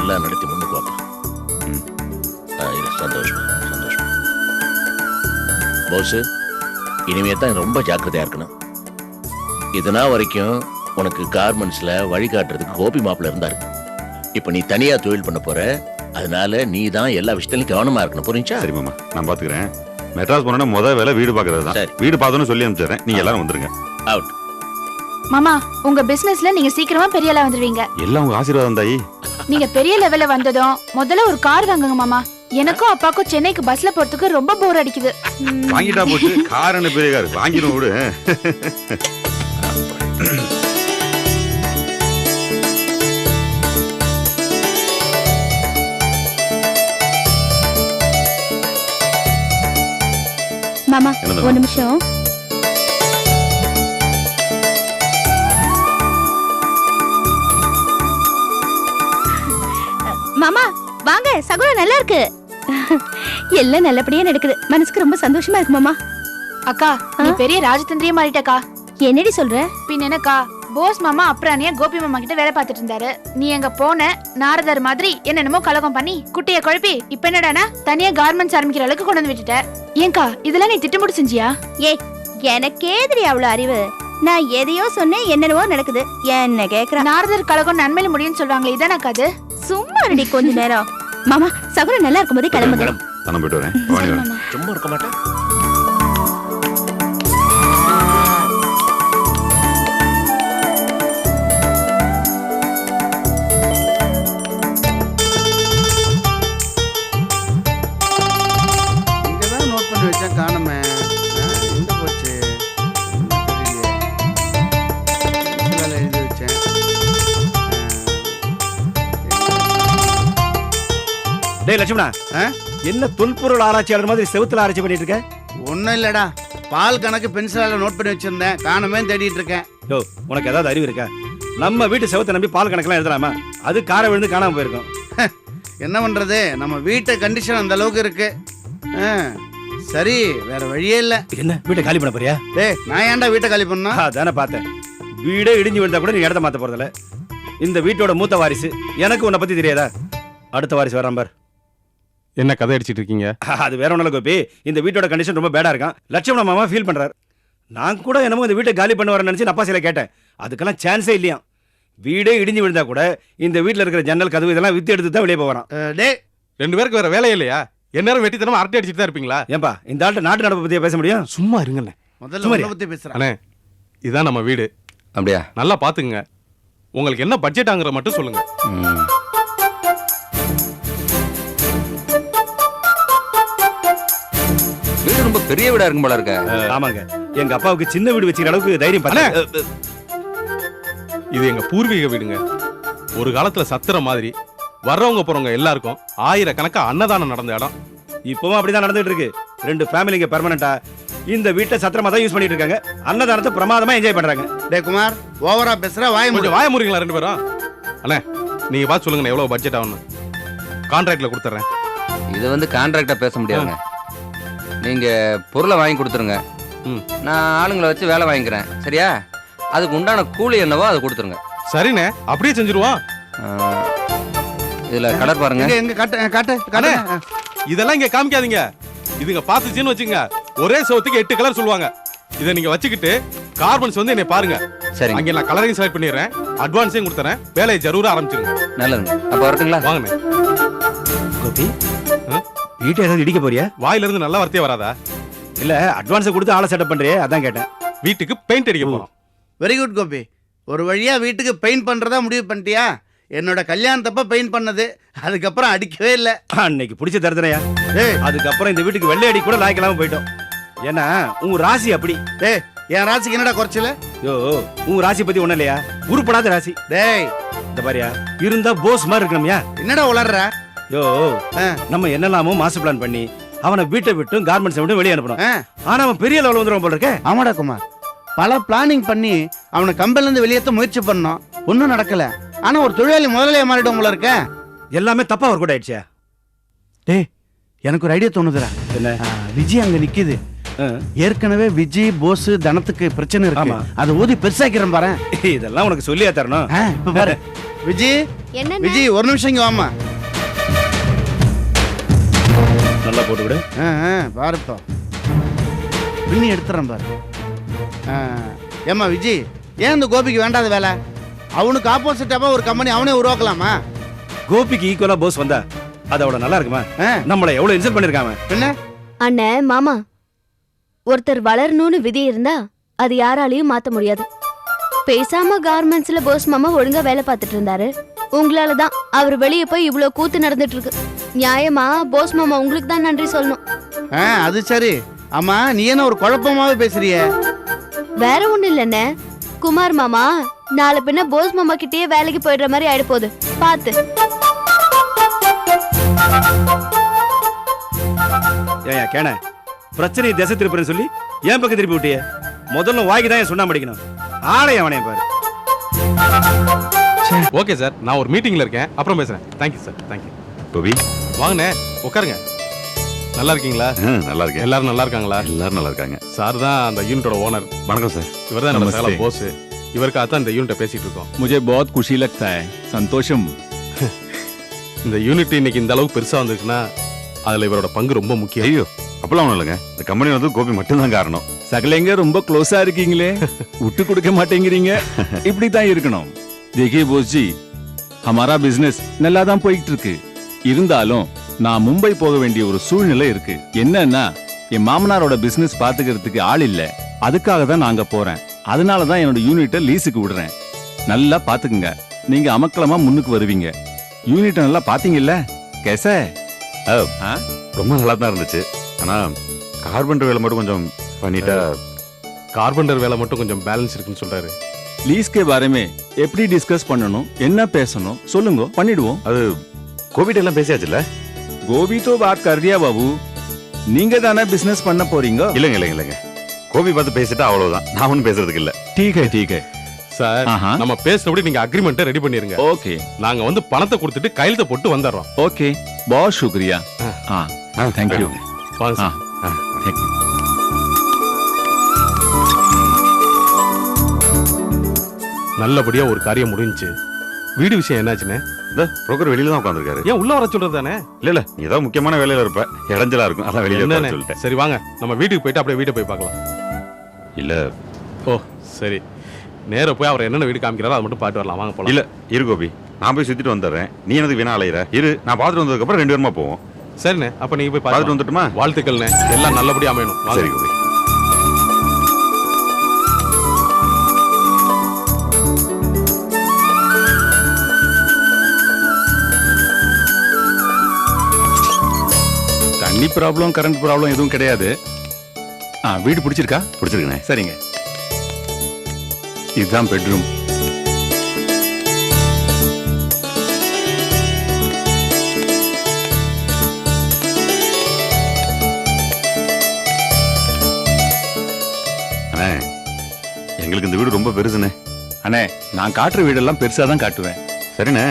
நல்லா நடத்தி முன்னுக்கு வாப்பா. சந்தோஷமா சந்தோஷமா. போஸ், இனிமே தான் ரொம்ப ஜாக்கிரதையா இருக்கணும். இதனா வரைக்கும் உனக்கு கார்மெண்ட்ஸ்ல வழிகாட்டுறதுக்கு கோபி மாப்பிள்ள இருந்தாரு. இப்ப நீ தனியா தொழில் பண்ண போற, அதனால நீ தான் எல்லா விஷயத்திலும் கவனமா இருக்கணும். புரிஞ்சா? சரி மாமா, நான் பாத்துக்கிறேன். மெட்ராஸ் போனா முதல் வேலை வீடு பாக்குறது தான். வீடு பார்த்தோன்னு சொல்லி அனுப்பிச்சிடுறேன். நீங்க எல்லாரும் வந்துருங்க. அவுட். மாமா, உங்க பிசினஸ்ல நீங்க சீக்கிரமா பெரிய லெவல் வந்துருவீங்க. எல்லாம் உங்க ஆசீர்வாதம் தாயி. நீங்க பெரிய லெவல்ல வந்ததும் முதல்ல ஒரு கார் வாங்குங்க மாமா. எனக்கும் அப்பாக்கும் சென்னைக்கு பஸ்ல போறதுக்கு ரொம்ப போர் அடிக்குது. வாங்கிட்டா போச்சு. கார் என்ன பெரிய கார், வாங்கிடும் விடு. மாமா, ஒரு நிமிஷம். மாமா வாங்க, சகுனம் நல்லா இருக்கு. எல்லாம் நல்லபடியா நடக்குது. மனசுக்கு ரொம்ப சந்தோஷமா இருக்கு மாமா. அக்கா, நீ பெரிய ராஜதந்திரியா மாறிட்டக்கா. என்னடி சொல்ற? பின்ன என்னக்கா, போஸ் மாமா அப்புறானியா கோபி மாமா கிட்ட வேலை பார்த்துட்டு இருந்தாரு. நீ எங்க போன நாரதர் மாதிரி என்னென்னமோ கலகம் பண்ணி குட்டிய குழப்பி இப்ப என்னடானா தனியா கார்மெண்ட்ஸ் ஆரம்பிக்கிற அளவுக்கு கொண்டு வந்து விட்டுட்ட. ஏங்கா, இதெல்லாம் நீ திட்டமிட்டு செஞ்சியா? ஏய், எனக்கே தெரியும் அவ்வளவு அறிவு. நான் எதையோ சொன்னேன், என்னென்னவோ நடக்குது. என்ன கேக்குற? நாரதர் கலகம் நன்மையில முடியும்னு சொல்றாங்களே, இதானக்கா அது? சும்மா ரெடி கொஞ்ச நேரம். மாமா, சகுனம் நல்லா இருக்கும் போதே கிளம்புங்க. நான் போயிட்டு வரேன். சும்மா இருக்க மாட்டேன். இங்கதான் நோட் பண்ணி வச்சா காணுமே. எங்க போச்சு? எழுதி வச்சேன். டேய் லட்சுமணா, என்ன தொல்பொருள் ஆராய்ச்சியாளர் மாதிரி செவுத்துல ஆராய்ச்சி பண்ணிட்டு இருக்க? ஒன்னும் இல்லடா, பால் கணக்கு பென்சிலால நோட் பண்ணி வச்சிருந்தேன், காணுமே தேடிட்டு இருக்கேன். யோ, உனக்கு ஏதாவது அறிவு இருக்கா? நம்ம வீட்டு செவத்தை நம்பி பால் கணக்கெல்லாம் எழுதலாமா? அது காரை விழுந்து காணாம போயிருக்கும். என்ன பண்றது, நம்ம வீட்டு கண்டிஷன் அந்த அளவுக்கு இருக்கு. சரி, வேற வழியே இல்ல. என்ன வீட்டை காலி பண்ண போறியா? டேய், நான் ஏன்டா வீட்டை காலி பண்ணா? அதானே பார்த்தேன். வீடே இடிஞ்சு விழுந்தா கூட நீ இடத்த மாத்த போறதில்ல. இந்த வீட்டோட மூத்த வாரிசு. எனக்கு உன்னை பத்தி தெரியாதா? அடுத்த வாரிசு வரான் பார். என்ன கதை அடிச்சிட்டு இருக்கீங்க? அது வேற ஒன்றும் கோபி, இந்த வீட்டோட கண்டிஷன் ரொம்ப பேடா இருக்கான். லட்சுமண மாமா ஃபீல் பண்றாரு. நான் கூட என்னமோ இந்த வீட்டை காலி பண்ண வரேன்னு நினைச்சு அப்பா சில கேட்டேன். அதுக்கெல்லாம் சான்ஸே இல்லையா. வீடே இடிஞ்சு விழுந்தா கூட இந்த வீட்டில் இருக்கிற ஜன்னல் கதவு இதெல்லாம் வித்து எடுத்து தான் வெளியே போவான். டே, 2 பேருக்கு வேற வேலையே இல்லையா? எந்நேரம் வெட்டித்தனமா அரட்டை அடிச்சுட்டு தான் இருப்பீங்களா? ஏன்பா இந்த ஆள்கிட்ட நாட்டு நடப்பு பத்தியா பேச முடியும்? சும்மா இருங்கண்ணே. முதல்ல உன்னை பத்தி பேசுறேன். அண்ணே, இதான் நம்ம வீடு. அப்படியா? நல்லா பாத்துங்க. உங்களுக்கு என்ன பட்ஜெட் ஆங்குற மட்டும் சொல்லுங்க. வீடு ரொம்ப பெரிய வீடா இருக்கும் போல இருக்க. ஆமாங்க, எங்க அப்பாவுக்கு சின்ன வீடு வச்சுக்கிற அளவுக்கு தைரியம் பண்ண. இது எங்க பூர்வீக வீடுங்க. ஒரு காலத்துல சத்திர மாதிரி வர்றவங்க போறவங்க எல்லாருக்கும் ஆயிரக்கணக்கா அன்னதானம் நடந்த இடம். இப்பவும் அப்படிதான் நடந்துட்டு இருக்கு. 2 ஃபேமிலிங்க பெர்மனண்டா இந்த வீட்டை சத்திரமா தான் யூஸ் பண்ணிட்டு இருக்காங்க. அன்னதானத்தை பிரமாதமா என்ஜாய் பண்றாங்க. டே குமார், ஓவரா பேசுற, வாய கொஞ்சம் வாய முறிங்களா 2 பேரும்? அண்ணே, நீங்க பார்த்து சொல்லுங்க எவ்வளவு பட்ஜெட் ஆகணும். கான்ட்ராக்ட்ல கொடுத்துறேன். இது வந்து கான்ட்ராக்டா பேச முடியாதுங்க. நீங்க பொருளை வாங்கி கொடுத்துருங்க. நான் ஆளுங்களை வச்சு வேலை வாங்கிக்கிறேன். சரியா? அதுக்கு உண்டான கூலி என்னவோ அதை கொடுத்துருங்க. சரிண்ணே, அப்படியே செஞ்சிருவோம். இதுல கலர் பாருங்க. எங்க காட்டு காட்டு காட்டு. இதெல்லாம் இங்க காமிக்காதீங்க. இதுங்க பாத்துச்சுன்னு வச்சுங்க, ஒரே சோத்துக்கு 8 கலர் சொல்லுவாங்க. இதை நீங்க வச்சுக்கிட்டு கார்மெண்ட்ஸ் வந்து என்னை பாருங்க. சரி, அங்க நான் கலரையும் செலக்ட் பண்ணிடுறேன், அட்வான்ஸையும் கொடுத்துறேன். வேலையை ஜரூரா ஆரம்பிச்சிருங்க. நல்லதுங்க. அப்ப வரட்டுங்களா? வாங்கண்ணே. கோபி, வீட்டை ஏதாவது இடிக்க போறியா? வாயில இருந்து நல்ல வார்த்தையே வராதா? இல்ல, அட்வான்ஸை கொடுத்து ஆளை செட்டப் பண்றியே, அதான் கேட்டேன். வீட்டுக்கு பெயிண்ட் அடிக்க போறோம். Very good Gopi. ஒரு வழியா வீட்டுக்கு பெயிண்ட் பண்றதா முடிவு பண்ணிட்டியா? என்னோட கல்யாணத்தப்ப பெயிண்ட் பண்ணது, அதுக்கப்புறம் அடிக்கவே இல்லை. அன்னைக்கு பிடிச்ச தருதனையா. அதுக்கப்புறம் இந்த வீட்டுக்கு வெள்ளை அடி கூட லாய்க்கலாம போயிட்டோம். ஏன்னா உன் ராசி அப்படி. டேய், என் ராசிக்கு என்னடா குறைச்சல? யோ, உன் ராசி பத்தி ஒண்ணும் இல்லையா? உருப்படாத ராசி. டேய், இந்த பாரியா, இருந்தா போஸ் மாதிரி இருக்கணும்யா. என்னடா உளர்ற? யோ, நம்ம என்னெல்லாமோ மாஸ்டர் பிளான் பண்ணி அவனை வீட்டை விட்டும் கார்மெண்ட்ஸ் விட்டு வெளியே அனுப்பணும். ஆனா அவன் பெரிய லெவல் வந்துடும் போல இருக்க. ஆமாடா குமார், பல பிளானிங் பண்ணி அவனை கம்பெனில இருந்து வெளியேற்ற முயற்சி பண்ணோம். ஒன்னும் நடக்கல. ஆனா ஒரு தொழிலாளி முதலையா மாறிடும் போல இருக்க. எல்லாமே தப்பா ஒர்க் அவுட் ஆயிடுச்சா? டேய், எனக்கு ஒரு ஐடியா தோணுதுடா. என்ன? விஜய் அங்க நிக்குது. ஏற்கனவே விஜய் போஸ் தனத்துக்கு பிரச்சனை இருக்கு. அதை ஊதி பெருசாக்கிறேன் பாரு. இதெல்லாம் உனக்கு சொல்லியா தரணும்? இப்ப பாரு, விஜி என்ன விஜி ஒரு நிமிஷம் இங்க வாமா. நல்லா போட்டு விடு. பாருப்பா பின்னி எடுத்துறேன் பாரு. ஏம்மா விஜி, ஏன் இந்த கோபிக்கு வேண்டாத வேலை? அவனுக்கு ஆப்போசிட்டாக ஒரு கம்பெனி அவனே உருவாக்கலாமா? கோபிக்கு ஈக்குவலா போஸ் வந்தா அது அவ்வளவு நல்லா இருக்குமா? நம்மள எவ்வளவு இன்சல்ட் பண்ணிருக்காம. என்ன அண்ணே மாமா, ஒருத்தர் வளரணும்னு விதி இருந்தா அது யாராலையும் மாத்த முடியாது. பேசாம கார்மெண்ட்ஸ்ல போஸ் மாமா ஒழுங்கா வேலை பார்த்துட்டு இருந்தாரு. உங்களாலதான் அவர் வெளியே போய் இவ்வளவு கூத்து நடந்துட்டு இருக்கு. நியாயமா போஸ் மாமா உங்களுக்கு தான் நன்றி சொல்லணும். அது சரி. ஆமா, நீ என்ன ஒரு குழப்பமாவே பேசுறிய? வேற ஒண்ணு இல்லண்ணே, குமார் மாமா நாளை பின்ன போஸ் மாமா கிட்டயே வேலைக்கு போயிடுற மாதிரி ஆயிட போகுது. பாத்து. ஏன் கேன பிரச்சனையை திசை திருப்புறேன்னு சொல்லி ஏன் பக்கம் திருப்பி விட்டிய? முதல்ல வாய்க்கு தான் சொன்னா படிக்கணும். ஆளைய அவனே பாரு. ஓகே சார், நான் ஒரு மீட்டிங்ல இருக்கேன், அப்புறம் பேசுறேன். Thank you sir, thank you. கோபி வாங்கண்ணே, உட்காருங்க. நல்லா இருக்கீங்களா? நல்லா இருக்கேன். எல்லாரும் நல்லா இருக்காங்களா? எல்லாரும் நல்லா இருக்காங்க. சார் தான் அந்த யூனிட்டோட ஓனர். வணக்கம் சார். இவர் தான் என்னோட சகல போஸ். இவருக்காக தான் இந்த யூனிட்டை பேசிட்டு இருக்கோம். मुझे बहुत खुशी लगता है. संतोषम. இந்த யூனிட் இன்னைக்கு இந்த அளவுக்கு பெருசா வந்திருக்குன்னா அதுல இவரோட பங்கு ரொம்ப முக்கியம். ஐயோ அப்பெல்லாம் ஒண்ணும் இல்லைங்க. இந்த கம்பெனி வந்து கோபி மட்டும்தான் காரணம். சகலைங்க ரொம்ப க்ளோஸா இருக்கீங்களே, விட்டு கொடுக்க மாட்டேங்கிறீங்க. இப்படி தான் இருக்கணும். देखिए बोस जी, हमारा बिजनेस நல்லா தான் போயிட்டு இருக்கு. இருந்தாலும் நான் மும்பை போக வேண்டிய ஒரு சூழ்நிலை இருக்கு. என்னன்னா என் மாமனாரோட பிசினஸ் பாத்துக்கிறதுக்கு ஆள் இல்ல. அதுக்காக தான் நான் அங்க போறேன். அதனால தான் என்னோட யூனிட்டை லீஸுக்கு விடுறேன். நல்லா பாத்துக்குங்க. நீங்க அமக்கலமா முன்னுக்கு வருவீங்க. யூனிட்டை நல்லா பாத்தீங்கல்ல? கேச ரொம்ப நல்லா தான் இருந்துச்சு. ஆனா கார்பெண்டர் வேலை மட்டும் கொஞ்சம் பண்ணிட்டா. கார்பெண்டர் வேலை மட்டும் கொஞ்சம் பேலன்ஸ் இருக்குன்னு சொல்றாரு. லீஸ் के बारे में எப்படி டிஸ்கஸ் பண்ணணும், என்ன பேசணும் சொல்லுங்க, பண்ணிடுவோம். அது கோபிட்ட எல்லாம் பேசியாச்சுல? கோபி तो बात कर दिया बाबू. நீங்க தானே பிசினஸ் பண்ண போறீங்க? இல்லங்க இல்லங்க இல்லங்க, கோபி பார்த்து பேசிட்டா அவ்வளவுதான். நான் ஒன்றும் பேசுறதுக்கு இல்ல. ठीक है ठीक है. சார், நம்ம பேசினபடி நீங்க அக்ரிமெண்ட்டை ரெடி பண்ணிருங்க. ओके. நாங்க வந்து பணத்தை கொடுத்துட்டு கையெழுத்து போட்டு வந்துடுறோம். ओके, बहुत शुक्रिया. हाँ, थैंक यू. வாங்க சார். Thank you. நல்லபடியா ஒரு காரியம் முடிஞ்சுச்சு. வீடு விஷயம் என்னாச்சுன்னு? இந்த புரோக்கர் வெளியில தான் உட்கார்ந்திருக்காரு. ஏன் உள்ள வர சொல்றது தானே? இல்ல நீ ஏதோ முக்கியமான வேலையில இருப்ப, இடைஞ்சலா இருக்கும், அதான் வெளியில என்னன்னு உட்கார சொல்லிட்டேன். சரி வாங்க, நம்ம வீட்டுக்கு போயிட்டு அப்படியே வீட்டை போய் பார்க்கலாம். இல்ல ஓ சரி, நேரா போய் அவர் என்னென்ன வீடு காமிக்கிறாரோ அதை மட்டும் பார்த்து வரலாம். வாங்க போலாம். இல்ல இரு கோபி, நான் போய் சுத்திட்டு வந்துடுறேன். நீ எனக்கு வீணா அலையிற. இரு, நான் பார்த்துட்டு வந்ததுக்கு அப்புறம் 2 பேருமா போவோம். சரிண்ணே, அப்ப நீங்க போய் பார்த்துட்டு பார்த்துட்டு வந்துட்டுமா? வாழ்த்துக்கள்ண்ணே, எல்லாம் நல்லபடியா அமையணும். வாங்க. சரி கோபி. தண்ணி ப்ராப்ளம், கரண்ட் ப்ராப்ளம் எதுவும் கிடையாது. வீடு பிடிச்சிருக்கா? பிடிச்சிருக்கேன். சரிங்க, இதுதான் பெட்ரூம். அண்ணே, எங்களுக்கு இந்த வீடு ரொம்ப பெருசுண்ணே. அண்ணே, நான் காட்டுற வீடெல்லாம் பெருசா தான் காட்டுவேன். சரிண்ணே.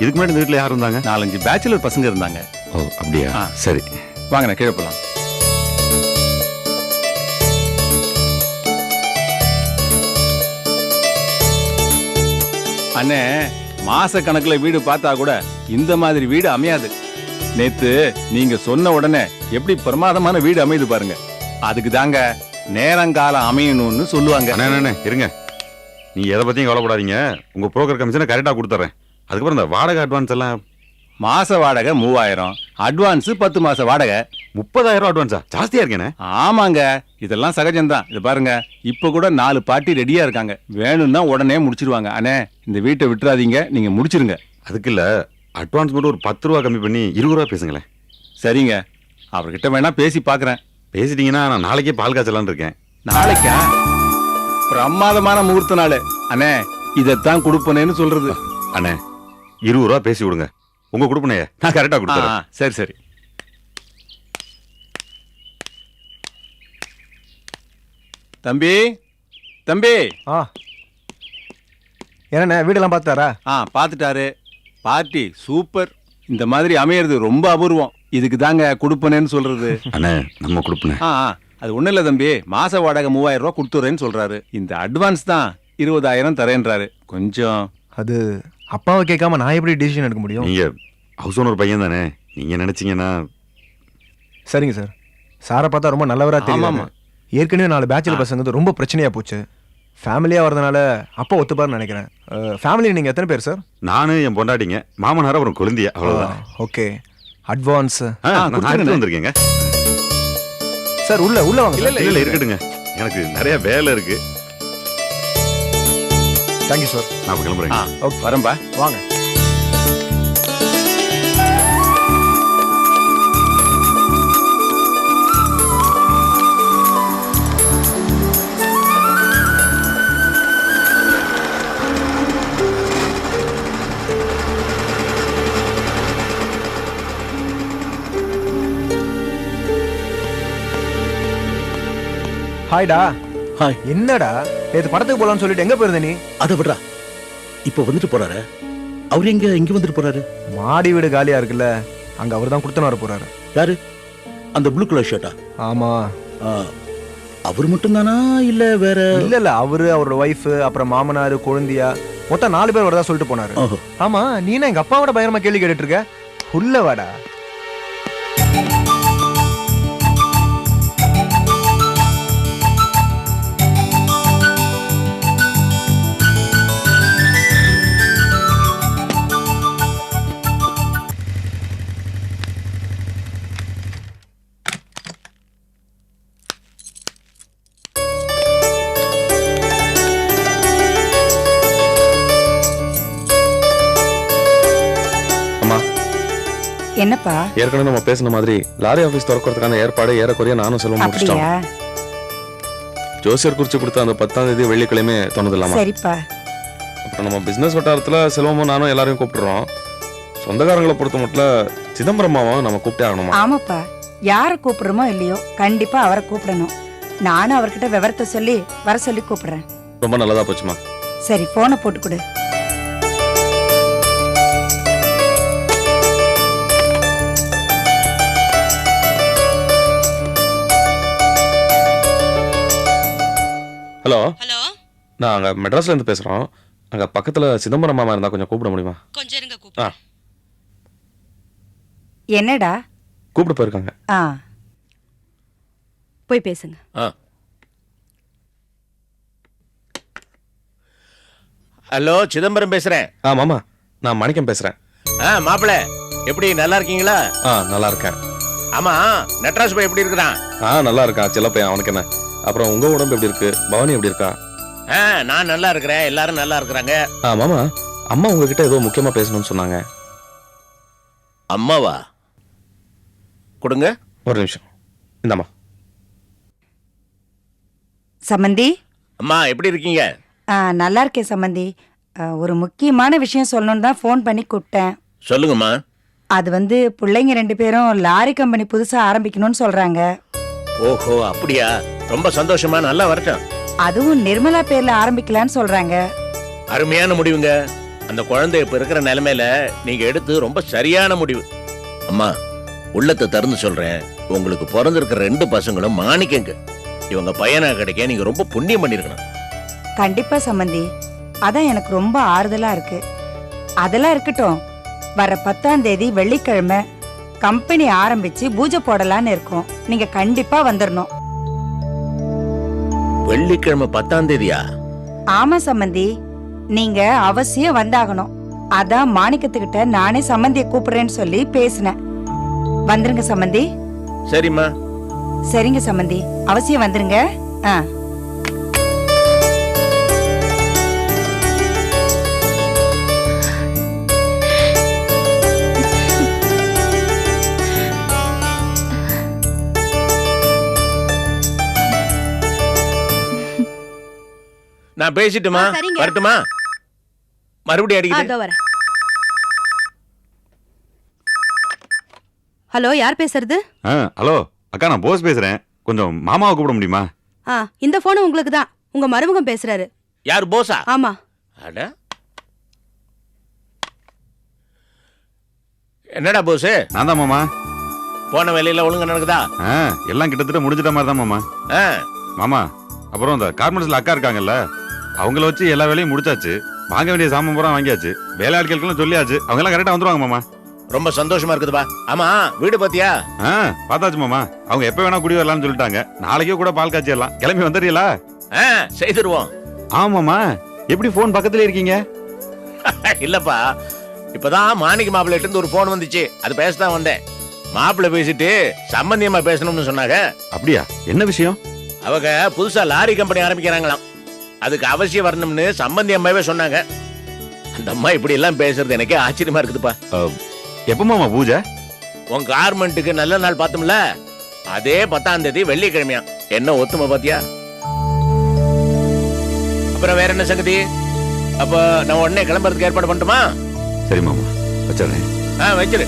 இதுக்கு முன்னாடி இந்த வீட்டுல யார் இருந்தாங்க? 4-5 பேச்சுலர் பசங்க இருந்தாங்க. ஓ அப்படியா? சரி வாங்கண்ணே, கீழே போலாம். அண்ணே, மாச கணக்குல வீடு பார்த்தா கூட இந்த மாதிரி வீடு அமையாது. நேத்து நீங்க சொன்ன உடனே எப்படி பிரமாதமான வீடு அமையுது பாருங்க. அதுக்கு தாங்க நேரங்காலம் அமையணும்னு சொல்லுவாங்க. அண்ணே இருங்க, நீ எதை பத்தியும் கவலைப்படாதீங்க. உங்க புரோக்கர் கமிஷனை கரெக்டா கொடுத்துறேன். அதுக்கப்புறம் இந்த வாடகை அட்வான்ஸ் எல்லாம். மாச வாடகை 3000, அட்வான்ஸ் 10 மாச வாடகை. 30,000 அட்வான்ஸா? ஜாஸ்தியா இருக்கேனே. ஆமாங்க, இதெல்லாம் சகஜம்தான். இது பாருங்க, இப்ப கூட 4 பார்ட்டி ரெடியா இருக்காங்க. வேணும்னா உடனே முடிச்சிருவாங்க. அண்ணே, இந்த வீட்டை விட்டுறாதீங்க, நீங்க முடிச்சிருங்க. அதுக்கு இல்ல, அட்வான்ஸ் மட்டும் ஒரு 10 ரூபா கம்மி பண்ணி 20 ரூபா பேசுங்களேன். சரிங்க, அவர்கிட்ட வேணா பேசி பாக்குறேன். பேசிட்டீங்கன்னா நான் நாளைக்கே பால் காய்ச்சலான்னு இருக்கேன். நாளைக்கா? பிரமாதமான முகூர்த்த நாள். அண்ணே, இதைத்தான் கொடுப்பனேன்னு சொல்றது. அண்ணே 20 ரூபா பேசி விடுங்க. உங்க கொடுப்பனைய நான் கரெக்டா கொடுத்துறேன். சரி சரி. தம்பி தம்பி. என்ன வீடெல்லாம் பார்த்தாரா? பார்த்துட்டாரு. Party super. இந்த மாதிரி அமையறது ரொம்ப அபூர்வம். இதுக்கு தாங்க கொடுப்பனேன்னு சொல்றது. அண்ணே, நம்ம கொடுப்பனே. அது ஒண்ணும் இல்ல தம்பி, மாச வாடகை 3000 ரூபாய் கொடுத்துறேன்னு சொல்றாரு. இந்த அட்வான்ஸ் தான் 20,000 தரேன்றாரு. கொஞ்சம் அது அப்பாவை கேட்காம நான் எப்படி டிசிஷன் எடுக்க முடியும்? நீங்க ஹவுஸ் ஓனர் பையன் தானே, நீங்க நினைச்சீங்கன்னா. சரிங்க சார். சாரை பார்த்தா ரொம்ப நல்லவரா தெரியும். ஆமா. ஏற்கனவே 4 பேச்சுலர் பசங்க ரொம்ப பிரச்சனையா போச்சு. ஃபேமிலியா வரதுனால அப்பா ஒத்துப்பாருன்னு நினைக்கிறேன். ஃபேமிலி நீங்க எத்தனை பேர் சார்? நானு, என் பொண்டாட்டிங்க, மாமனார், அப்புறம் குழந்தைய, அவ்வளவுதான். ஓகே. அட்வான்ஸ் நான் வந்திருக்கேங்க சார். உள்ள வாங்க. இல்ல இருக்கட்டுங்க, எனக்கு நிறைய வேலை இருக்கு. Thank you sir. நான் கிளம்புறேன். ஓகே வரம்பா. வாங்க. ஹாய்டா. ஹாய். என்னடா நேத்து படத்துக்கு போலான்னு சொல்லிட்டு எங்க போயிருந்த நீ? அதை விடுறா, இப்ப வந்துட்டு போறாரு. அவர் இங்க வந்துட்டு போறாரு. மாடி வீடு காலியா இருக்குல்ல, அங்க அவர் தான் கொடுத்துன்னு வர போறாரு. யாரு? அந்த ப்ளூ கலர் ஷர்ட்டா? ஆமா. அவர் மட்டும் தானா இல்ல வேற? இல்ல அவரு, அவரோட ஒய்ஃப், அப்புறம் மாமனாரு, குழந்தையா, மொத்தம் 4 பேர் வரதா சொல்லிட்டு போனாரு. ஓஹோ. ஆமா, நீனா எங்க அப்பாவோட பயங்கரமா கேள்வி கேட்டுட்டு இருக்க. உள்ள வாடா. என்னப்பா? ஏற்கனவே நம்ம பேசின மாதிரி லாரி ஆபீஸ் திறக்கிறதுக்கான ஏற்பாடு ஏறக்குறைய நானும் செல்வம் முடிச்சிட்டோம். ஜோசியர் குறிச்சு கொடுத்த அந்த 10ஆம் தேதி வெள்ளிக்கிழமை தோணுதில்லாமா? சரிப்பா. அப்புறம் நம்ம பிசினஸ் வட்டாரத்துல செல்வமும் நானும் எல்லாரையும் கூப்பிடுறோம். சொந்தக்காரங்களை பொறுத்த மட்டும் சிதம்பரமாவும் நம்ம கூப்பிட்டே ஆகணுமா? ஆமாப்பா, யார கூப்பிடுறோமோ இல்லையோ கண்டிப்பா அவரை கூப்பிடணும். நானும் அவர்கிட்ட விவரத்தை சொல்லி வர சொல்லி கூப்பிடுறேன். ரொம்ப நல்லதா போச்சுமா. சரி, போனை போட்டு கொடு. ஹலோ. நான் அங்க மெட்ராஸ்ல இருந்து பேசுறோம். அங்க பக்கத்துல சிதம்பரம் மாமா இருந்தா கொஞ்சம் கூப்பிட முடியுமா? கொஞ்சம் இருங்க, கூப்பிடு. என்னடா? கூப்பிட போயிருக்காங்க. போய் பேசுங்க. ஹலோ, சிதம்பரம் பேசுறேன். மாமா, நான் மணிக்கம் பேசுறேன். மாப்பிள்ள, எப்படி நல்லா இருக்கீங்களா? நல்லா இருக்கேன். ஆமா, நட்ராஜ் பாய் எப்படி இருக்கிறான்? நல்லா இருக்கான் சில பையன், அவனுக்கு என்ன. அப்புறம் உங்க உடம்பு எப்படி இருக்கு? பவானி எப்படி இருக்கா? நான் நல்லா இருக்கிறேன், எல்லாரும் நல்லா இருக்கிறாங்க. மாமா, அம்மா உங்ககிட்ட ஏதோ முக்கியமா பேசணும்னு சொன்னாங்க. அம்மாவா? கொடுங்க. ஒரு நிமிஷம். இந்தாம்மா. சம்பந்தி. அம்மா, எப்படி இருக்கீங்க? நல்லா இருக்கேன் சம்பந்தி. ஒரு முக்கியமான விஷயம் சொல்லணும்னு தான் ஃபோன் பண்ணி கூப்பிட்டேன். சொல்லுங்கம்மா. அது பிள்ளைங்க 2 பேரும் லாரி கம்பெனி புதுசா ஆரம்பிக்கணும்னு சொல்றாங்க. ஓஹோ, அப்படியா? ரொம்ப சந்தோஷமா, நல்லா வரட்டும். அதுவும் நிர்மலா பேர்ல ஆரம்பிக்கலான்னு சொல்றாங்க. அருமையான முடிவுங்க. அந்த குழந்தை இப்ப இருக்கிற நிலைமையில நீங்க எடுத்து ரொம்ப சரியான முடிவு. அம்மா, உள்ளத்தை திறந்து சொல்றேன், உங்களுக்கு பிறந்திருக்கிற 2 பசங்களும் மாணிக்கங்க. இவங்க பையனா கிடைக்க நீங்க ரொம்ப புண்ணியம் பண்ணிருக்கணும். கண்டிப்பா சம்பந்தி, அதான் எனக்கு ரொம்ப ஆறுதலா இருக்கு. அதெல்லாம் இருக்கட்டும், வர 10ஆம் தேதி வெள்ளிக்கிழமை கம்பெனி ஆரம்பிச்சு பூஜை போடலான்னு இருக்கோம். நீங்க கண்டிப்பா வந்துடணும். வெள்ளிக்கிழமை 10ஆம் தேதியா? ஆமா சம்பந்தி, நீங்க அவசியம் வந்தாகணும். அதான் மாணிக்கத்துக்கிட்ட நானே சம்பந்திய கூப்பிடுறேன்னு சொல்லி பேசினேன். வந்துருங்க சம்பந்தி. சரிம்மா. சரிங்க சம்பந்தி, அவசியம் வந்துருங்க. நான் பேசிட்டுமா? வரட்டுமா? மறுபடியும் அடிக்குது. ஹலோ, யார் பேசுறது? ஹலோ அக்கா, நான் போஸ் பேசுறேன். கொஞ்சம் மாமாவை கூப்பிட முடியுமா? இந்த போன் உங்களுக்கு தான். உங்க மருமகன் பேசுறாரு. யார், போஸா? ஆமா. அட, என்னடா போஸ்? நான் தான் மாமா. போன வேலையில ஒழுங்கா நடக்குதா? எல்லாம் கிட்டத்தட்ட முடிஞ்சிட்ட மாதிரி தான் மாமா. மாமா, அப்புறம் இந்த கார்மெண்ட்ஸ்ல அக்கா இருக்காங்கல்ல, அவங்கள வச்சு எல்லா வேலையும் முடிச்சாச்சு. வாங்க வேண்டிய சாமான் பூரா வாங்கியாச்சு வேலை ஆட்களுக்கெல்லாம் சொல்லியாச்சு அவங்க எல்லாம் கரெக்டா வந்துருவாங்க மாமா. ரொம்ப சந்தோஷமா இருக்குதுப்பா. ஆமா வீடு பாத்தியா? பார்த்தாச்சு மாமா. அவங்க எப்ப வேணா குடி வரலாம்னு சொல்லிட்டாங்க. நாளைக்கே கூட பால் காய்ச்சிடலாம். கிளம்பி வந்துடுறீங்களா? செய்திருவோம். ஆமாமா. எப்படி போன் பக்கத்துல இருக்கீங்க? இல்லப்பா, இப்பதான் மாணிக்க மாப்பிள்ளை இருந்து ஒரு போன் வந்துச்சு. அது பேசதான் வந்தேன். மாப்பிள்ளை பேசிட்டு சம்பந்தியமா பேசணும்னு சொன்னாங்க. அப்படியா? என்ன விஷயம்? அவங்க புதுசா லாரி கம்பெனி ஆரம்பிக்கிறாங்களாம். அதுக்கு அவசியம் வரணும்னு சம்பந்தி அம்மாவே சொன்னாங்க. அந்த அம்மா இப்படி எல்லாம் பேசுறது எனக்கே ஆச்சரியமா இருக்குதுப்பா. எப்ப மாமா பூஜை? உன் கார்மெண்ட்டுக்கு நல்ல நாள் பார்த்தோம்ல, அதே 10ஆம் தேதி வெள்ளிக்கிழமையா. என்ன ஒத்துமை பாத்தியா? அப்புறம் வேற என்ன சங்கதி? அப்ப நான் உடனே கிளம்புறதுக்கு ஏற்பாடு பண்ணட்டுமா? சரி மாமா, வச்சிடுறேன். வச்சிரு.